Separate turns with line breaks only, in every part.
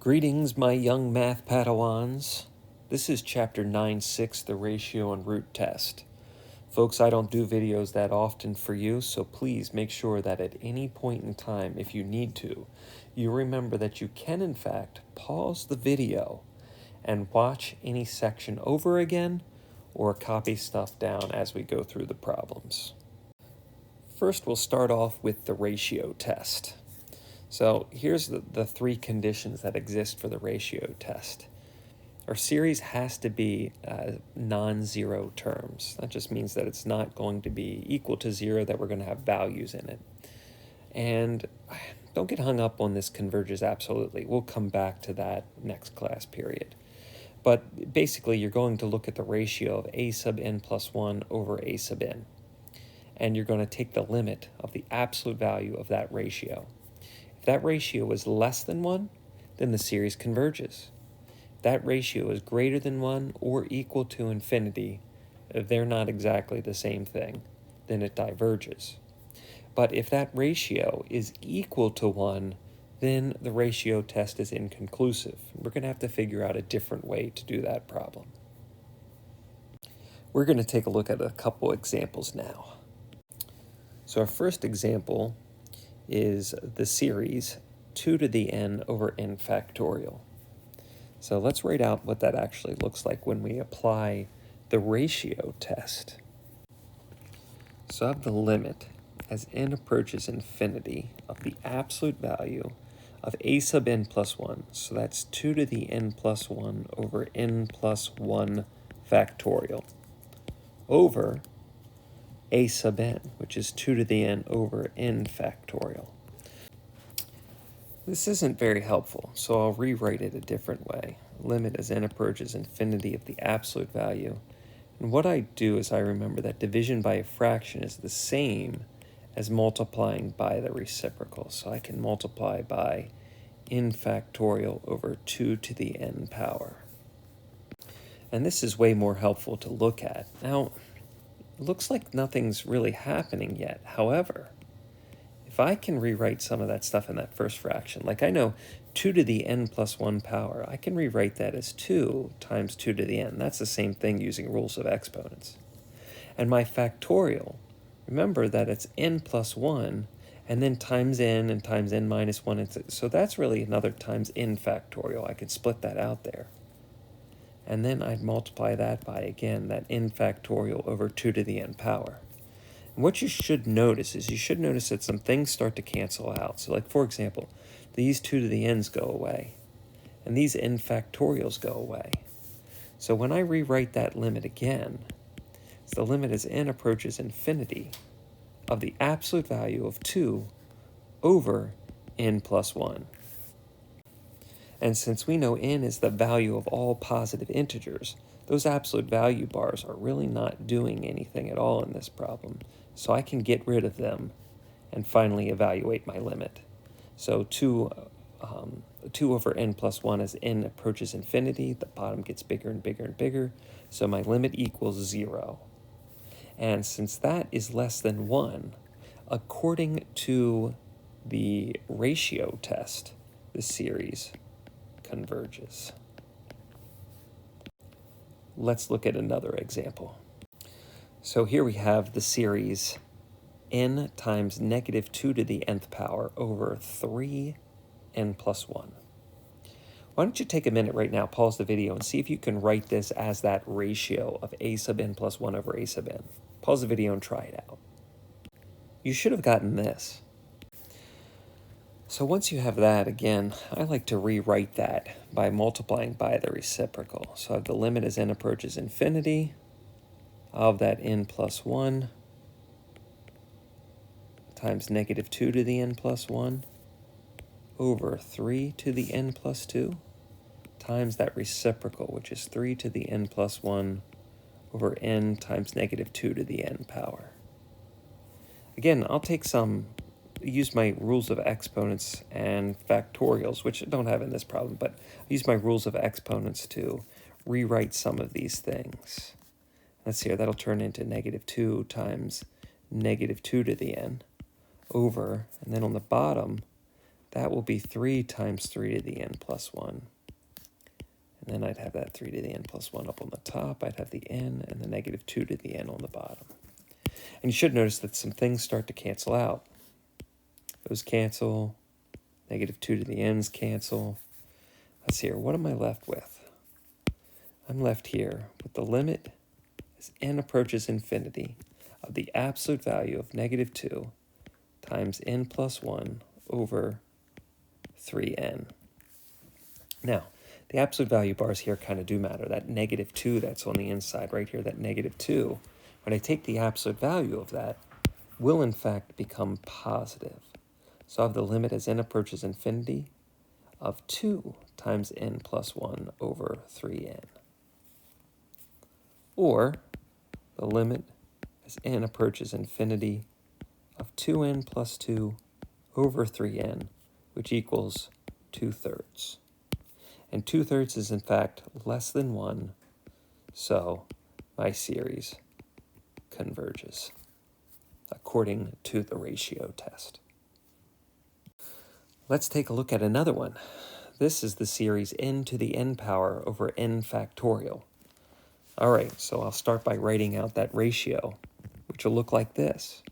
Greetings, my young math Padawans. This is Chapter 9.6, the ratio and root test. Folks, I don't do videos that often for you, so please make sure that at any point in time, if you need to, you remember that you can, in fact, pause the video and watch any section over again or copy stuff down as we go through the problems. First, we'll start off with the ratio test. So here's the three conditions that exist for the ratio test. Our series has to be non-zero terms. That just means that it's not going to be equal to zero, that we're going to have values in it. And don't get hung up on this converges absolutely. We'll come back to that next class period. But basically, you're going to look at the ratio of a sub n plus 1 over a sub n. And you're going to take the limit of the absolute value of that ratio. If that ratio is less than 1, then the series converges. If that ratio is greater than 1 or equal to infinity, they're not exactly the same thing, then it diverges. But if that ratio is equal to 1, then the ratio test is inconclusive. We're going to have to figure out a different way to do that problem. We're going to take a look at a couple examples now. So our first example is the series 2 to the n over n factorial. So let's write out what that actually looks like when we apply the ratio test. So I have the limit as n approaches infinity of the absolute value of a sub n plus 1. So that's 2 to the n plus 1 over n plus 1 factorial over a sub n, which is 2 to the n over n factorial. This isn't very helpful, so I'll rewrite it a different way. Limit as n approaches infinity of the absolute value. And what I do is I remember that division by a fraction is the same as multiplying by the reciprocal. So I can multiply by n factorial over 2 to the n power. And this is way more helpful to look at. Now, it looks like nothing's really happening yet. However, if I can rewrite some of that stuff in that first fraction, like I know 2 to the n plus 1 power, I can rewrite that as 2 times 2 to the n. That's the same thing using rules of exponents. And my factorial, remember that it's n plus 1, and then times n and times n minus 1. So that's really another times n factorial. I could split that out there. And then I'd multiply that by, again, that n factorial over 2 to the n power. And what you should notice is that some things start to cancel out. So like, for example, these 2 to the n's go away, and these n factorials go away. So when I rewrite that limit again, the limit as n approaches infinity of the absolute value of 2 over n plus 1. And since we know n is the value of all positive integers, those absolute value bars are really not doing anything at all in this problem. So I can get rid of them and finally evaluate my limit. So 2 over n plus 1 as n approaches infinity, the bottom gets bigger and bigger and bigger, so my limit equals 0. And since that is less than 1, according to the ratio test, the series converges. Let's look at another example. So here we have the series n times negative 2 to the nth power over 3 n plus 1. Why don't you take a minute right now, pause the video, and see if you can write this as that ratio of a sub n plus 1 over a sub n. Pause the video and try it out. You should have gotten this. So once you have that, again, I like to rewrite that by multiplying by the reciprocal. So I have the limit as n approaches infinity of that n plus 1 times negative 2 to the n plus 1 over 3 to the n plus 2 times that reciprocal, which is 3 to the n plus 1 over n times negative 2 to the n power. Again, I'll use my rules of exponents and factorials, which I don't have in this problem, but I use my rules of exponents to rewrite some of these things. Let's see here, that'll turn into negative 2 times negative 2 to the n over, and then on the bottom, that will be 3 times 3 to the n plus 1. And then I'd have that 3 to the n plus 1 up on the top. I'd have the n and the negative 2 to the n on the bottom. And you should notice that some things start to cancel out. Those cancel. Negative 2 to the n's cancel. Let's see here. What am I left with? I'm left here with the limit as n approaches infinity of the absolute value of negative 2 times n plus 1 over 3n. Now, the absolute value bars here kind of do matter. That negative 2 that's on the inside right here, that negative 2, when I take the absolute value of that, will in fact become positive. So I have the limit as n approaches infinity of 2 times n plus 1 over 3n. Or the limit as n approaches infinity of 2n plus 2 over 3n, which equals 2/3. And 2/3 is in fact less than 1, so my series converges according to the ratio test. Let's take a look at another one. This is the series n to the n power over n factorial. All right, so I'll start by writing out that ratio, which will look like this.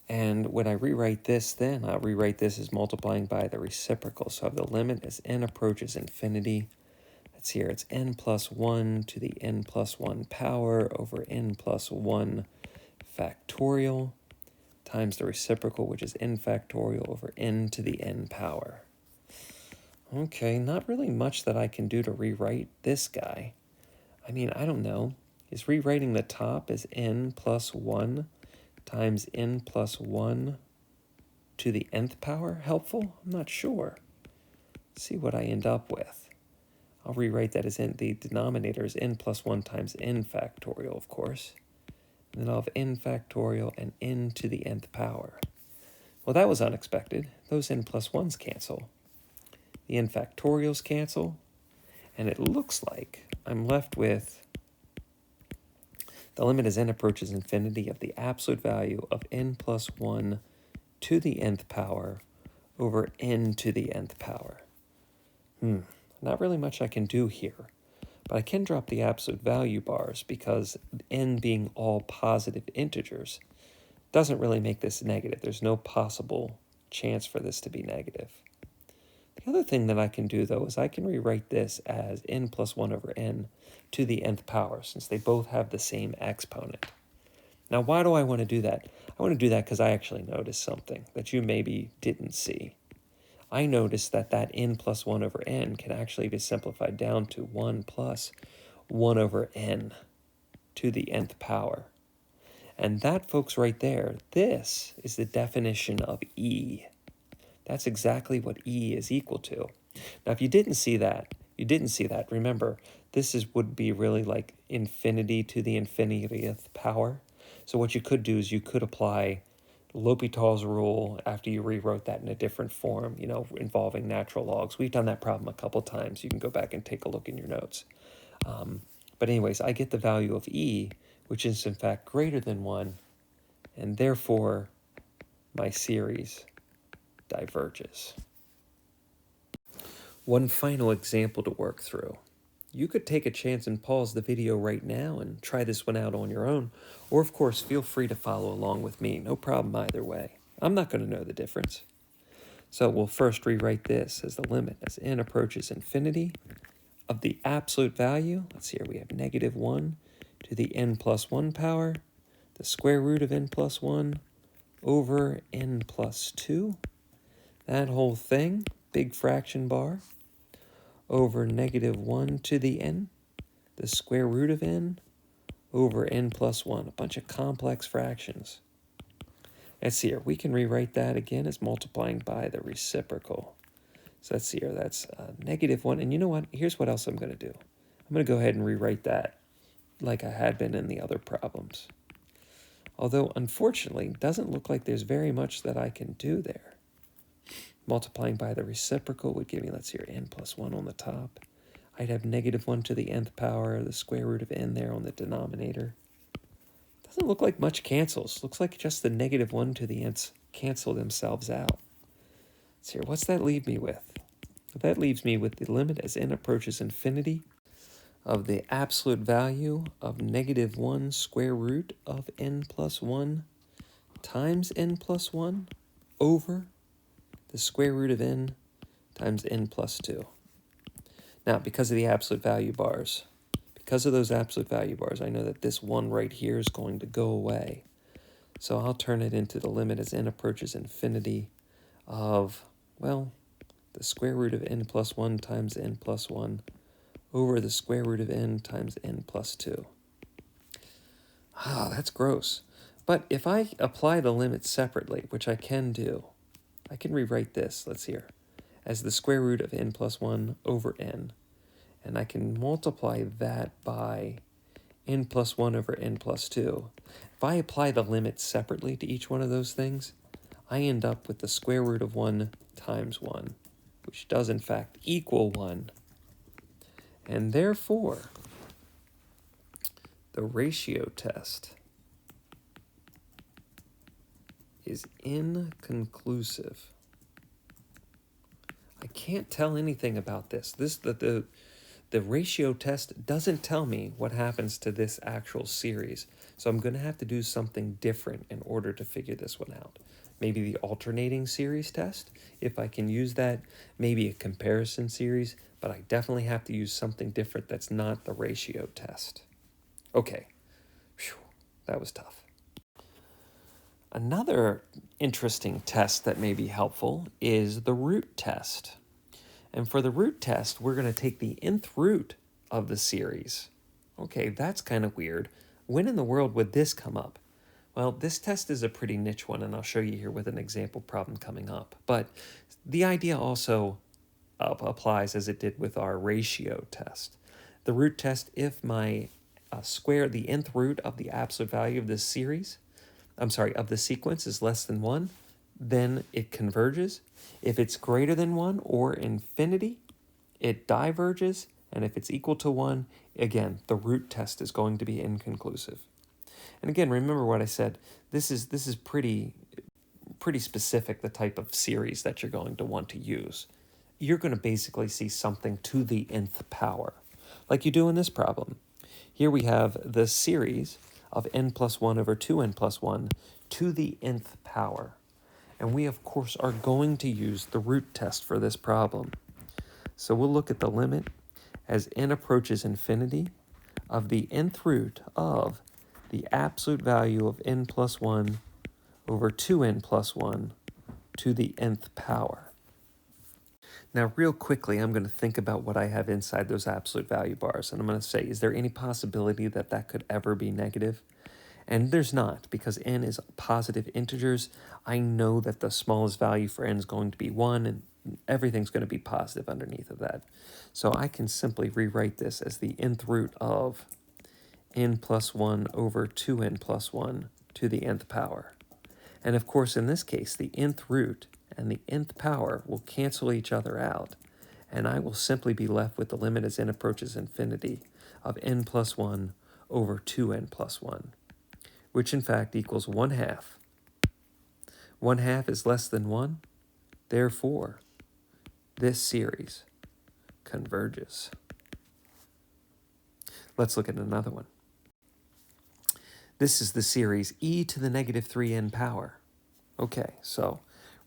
And when I rewrite this, then I'll rewrite this as multiplying by the reciprocal. So I have the limit as n approaches infinity. That's here. It's n plus 1 to the n plus 1 power over n plus 1 factorial times the reciprocal, which is n factorial over n to the n power. Okay, not really much that I can do to rewrite this guy. I mean, I don't know. Is rewriting the top as n plus 1 times n plus 1 to the nth power helpful? I'm not sure. Let's see what I end up with. I'll rewrite that as the denominator is n plus 1 times n factorial, of course. And then I'll have n factorial and n to the nth power. Well, that was unexpected. Those n plus 1's cancel. The n factorials cancel. And it looks like I'm left with the limit as n approaches infinity of the absolute value of n plus 1 to the nth power over n to the nth power. Not really much I can do here, but I can drop the absolute value bars because n being all positive integers doesn't really make this negative. There's no possible chance for this to be negative. The other thing that I can do, though, is I can rewrite this as n plus 1 over n to the nth power, since they both have the same exponent. Now, why do I want to do that? I want to do that because I actually noticed something that you maybe didn't see. I noticed that n plus 1 over n can actually be simplified down to 1 plus 1 over n to the nth power. And that, folks, right there, this is the definition of E. That's exactly what E is equal to. Now, if you didn't see that, remember, would be really like infinity to the infinitieth power. So what you could do is you could apply L'Hopital's rule after you rewrote that in a different form, involving natural logs. We've done that problem a couple times. You can go back and take a look in your notes. But anyways, I get the value of E, which is in fact greater than 1, and therefore my series diverges. One final example to work through. You could take a chance and pause the video right now and try this one out on your own, or of course feel free to follow along with me. No problem either way. I'm not going to know the difference. So we'll first rewrite this as the limit as n approaches infinity of the absolute value. Let's see here, we have negative 1 to the n plus 1 power, the square root of n plus 1 over n plus 2. That whole thing, big fraction bar, over negative 1 to the n, the square root of n, over n plus 1, a bunch of complex fractions. Let's see here, we can rewrite that again as multiplying by the reciprocal. So let's see here, that's negative 1, and you know what, here's what else I'm going to do. I'm going to go ahead and rewrite that like I had been in the other problems. Although, unfortunately, it doesn't look like there's very much that I can do there. Multiplying by the reciprocal would give me, let's see here, n plus 1 on the top. I'd have negative 1 to the nth power, the square root of n there on the denominator. Doesn't look like much cancels. Looks like just the negative 1 to the nths cancel themselves out. here. What's that leave me with? That leaves me with the limit as n approaches infinity of the absolute value of -1 square root of n plus 1 times n plus 1 over the square root of n times n plus 2. Now, because of the absolute value bars, because of those absolute value bars, I know that this 1 right here is going to go away. So I'll turn it into the limit as n approaches infinity of, well, the square root of n plus 1 times n plus 1 over the square root of n times n plus 2. Ah, that's gross. But if I apply the limit separately, which I can do, I can rewrite this, let's hear, as the square root of n plus 1 over n. And I can multiply that by n plus 1 over n plus 2. If I apply the limit separately to each one of those things, I end up with the square root of 1 times 1, which does in fact equal 1. And therefore, the ratio test is inconclusive. I can't tell anything about this. The ratio test doesn't tell me what happens to this actual series. So I'm going to have to do something different in order to figure this one out. Maybe the alternating series test, if I can use that. Maybe a comparison series, but I definitely have to use something different that's not the ratio test. Okay, whew, that was tough. Another interesting test that may be helpful is the root test. And for the root test, we're going to take the nth root of the series. Okay, that's kind of weird. When in the world would this come up? Well, this test is a pretty niche one, and I'll show you here with an example problem coming up. But the idea also applies as it did with our ratio test. The root test, if my the nth root of the absolute value of this series, of the sequence is less than 1, then it converges. If it's greater than 1 or infinity, it diverges. And if it's equal to 1, again, the root test is going to be inconclusive. And again, remember what I said. This is pretty specific, the type of series that you're going to want to use. You're going to basically see something to the nth power, like you do in this problem. Here we have the series of n plus 1 over 2n plus 1 to the nth power. And we, of course, are going to use the root test for this problem. So we'll look at the limit as n approaches infinity of the nth root of the absolute value of n plus 1 over 2n plus 1 to the nth power. Now, real quickly, I'm going to think about what I have inside those absolute value bars. And I'm going to say, is there any possibility that that could ever be negative? And there's not, because n is positive integers. I know that the smallest value for n is going to be 1, and everything's going to be positive underneath of that. So I can simply rewrite this as the nth root of n plus 1 over 2n plus 1 to the nth power. And of course, in this case, the nth root and the nth power will cancel each other out, and I will simply be left with the limit as n approaches infinity of n plus 1 over 2n plus 1, which in fact equals 1/2. 1/2 is less than 1, therefore, this series converges. Let's look at another one. This is the series e to the negative 3n power. Okay, so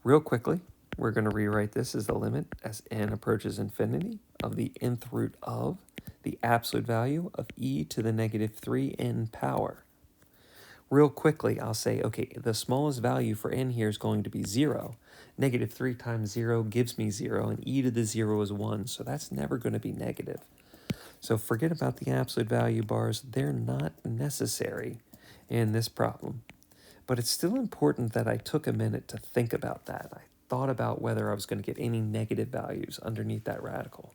real quickly, we're going to rewrite this as the limit as n approaches infinity of the nth root of the absolute value of e to the negative 3n power. Real quickly, I'll say, okay, the smallest value for n here is going to be 0. Negative 3 times 0 gives me 0, and e to the 0 is 1, so that's never going to be negative. So forget about the absolute value bars. They're not necessary in this problem. But it's still important that I took a minute to think about that. I thought about whether I was going to get any negative values underneath that radical.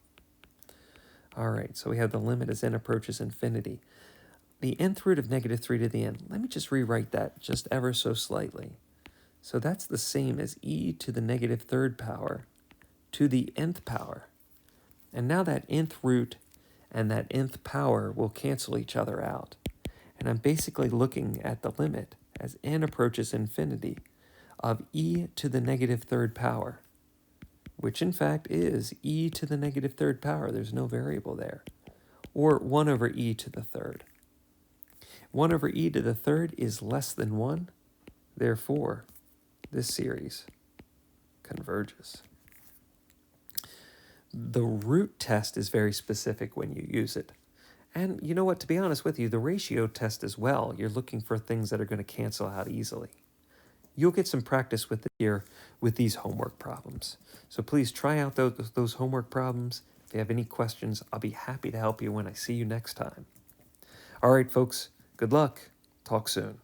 All right, so we have the limit as n approaches infinity. The nth root of negative 3 to the n. Let me just rewrite that just ever so slightly. So that's the same as e to the negative 3rd power to the nth power. And now that nth root and that nth power will cancel each other out. And I'm basically looking at the limit as n approaches infinity of e to the negative 3rd power. which in fact is e to the negative third power. There's no variable there. Or 1 over e to the third. 1 over e to the third is less than 1. Therefore, this series converges. The root test is very specific when you use it. And you know what, to be honest with you, the ratio test as well, you're looking for things that are going to cancel out easily. You'll get some practice with it here with these homework problems. So please try out those homework problems. If you have any questions, I'll be happy to help you when I see you next time. All right, folks, good luck. Talk soon.